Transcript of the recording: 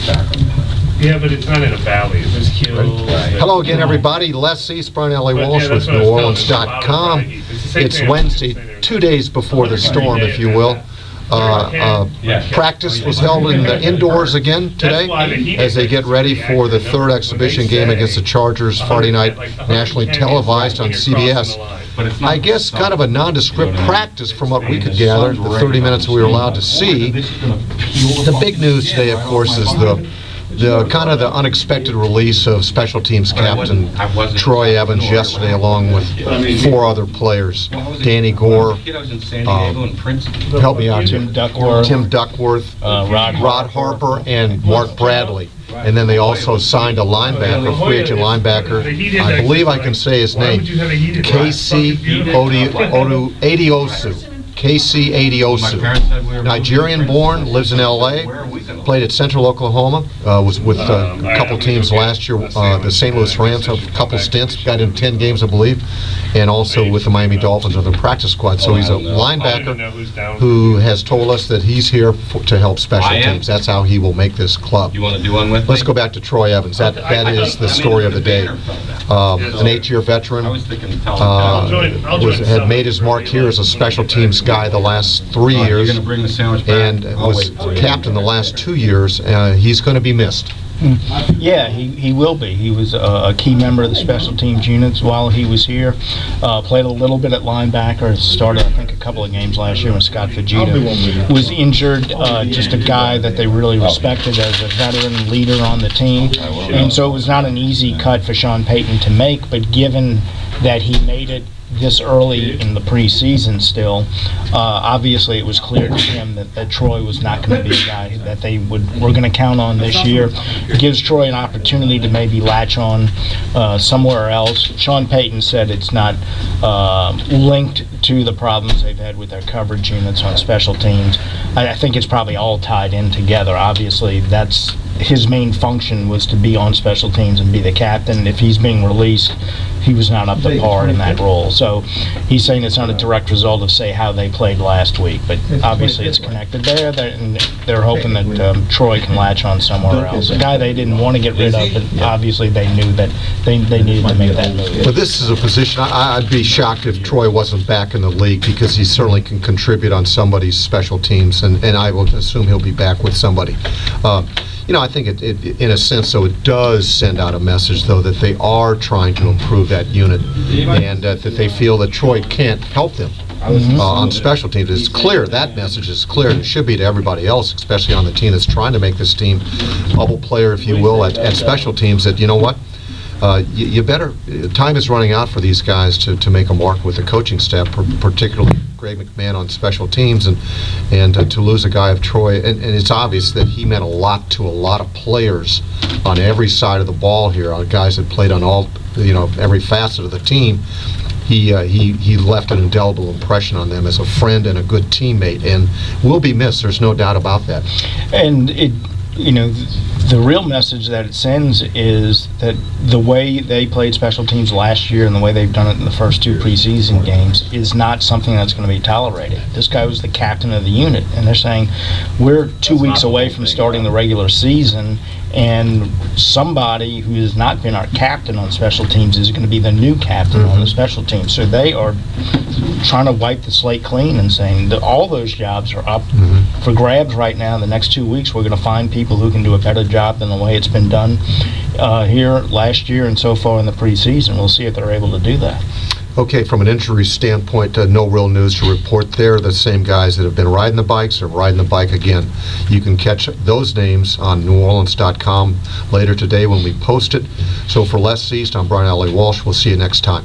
Yeah, but it's not in a valley. It's just hills. Hello again, everybody. Les East, Brian Allee-Walsh with NewOrleans.com. It's Wednesday, 2 days before the storm, if you will. Practice was held in the indoors again today as they get ready for the third exhibition game against the Chargers Friday night, nationally televised on CBS. I guess kind of a nondescript practice from what we could gather, the 30 minutes we were allowed to see. The big news today, of course, is the kind of the unexpected release of special teams captain Troy Evans yesterday, along with 4 other players: Danny Gore, help me out, Tim Duckworth, Rod Harper, and Mark Bradley. And then they also signed a linebacker, free agent linebacker. I believe I can say his name, KC Adiosu. KC Adiosu, Nigerian-born, lives in L.A., played at Central Oklahoma, was with a couple teams last year, the St. Louis Rams, a couple stints, got in 10 games, I believe, and also with the Miami Dolphins on the practice squad. So he's a linebacker who has told us that he's here to help special teams. That's how he will make this club. You want to do one with? Let's go back to Troy Evans. That is the story of the day. An 8-year veteran, had made his mark here as a special teams guy the last 3 years, and was captain the last 2 years. He's going to be missed. Yeah, he will be. He was a key member of the special teams units while he was here. Played a little bit at linebacker. Started, I think, a couple of games last year when Scott Fujita was injured. Just a guy that they really respected as a veteran leader on the team. And so it was not an easy cut for Sean Payton to make, but given that he made it this early in the preseason still, obviously it was clear to him that Troy was not going to be a guy that they were going to count on this year. It gives Troy an opportunity to maybe latch on somewhere else. Sean Payton said it's not linked to the problems they've had with their coverage units on special teams. I think it's probably all tied in together. Obviously, that's his main function, was to be on special teams and be the captain. If he's being released, he was not up to par in that role. So he's saying it's not a direct result of, say, how they played last week, but obviously it's connected there, and they're hoping that Troy can latch on somewhere else. A guy they didn't want to get rid of, but obviously they knew that they needed to make that move. But this is a position, I'd be shocked if Troy wasn't back in the league, because he certainly can contribute on somebody's special teams, and I will assume he'll be back with somebody. I think it in a sense, though, it does send out a message, though, that they are trying to improve that unit, and that they feel that Troy can't help them on special teams. It's clear, that message is clear, and it should be to everybody else, especially on the team that's trying to make this team bubble player, if you will, at special teams, that, you know what, you better, time is running out for these guys to make a mark with the coaching staff, particularly Greg McMahon on special teams, and to lose a guy of Troy, and it's obvious that he meant a lot to a lot of players on every side of the ball here, on guys that played on all, every facet of the team. He left an indelible impression on them as a friend and a good teammate, and will be missed. There's no doubt about that. And the real message that it sends is that the way they played special teams last year and the way they've done it in the first 2 preseason games is not something that's going to be tolerated. This guy was the captain of the unit, and they're saying we're 2 weeks away from starting the regular season, and somebody who has not been our captain on special teams is going to be the new captain on the special teams. So they are trying to wipe the slate clean and saying that all those jobs are up for grabs right now. In the next 2 weeks, we're going to find people who can do a better job than the way it's been done here last year and so far in the preseason. We'll see if they're able to do that. Okay, from an injury standpoint, no real news to report there. The same guys that have been riding the bikes are riding the bike again. You can catch those names on NewOrleans.com later today when we post it. So for Les East, I'm Brian Allee-Walsh. We'll see you next time.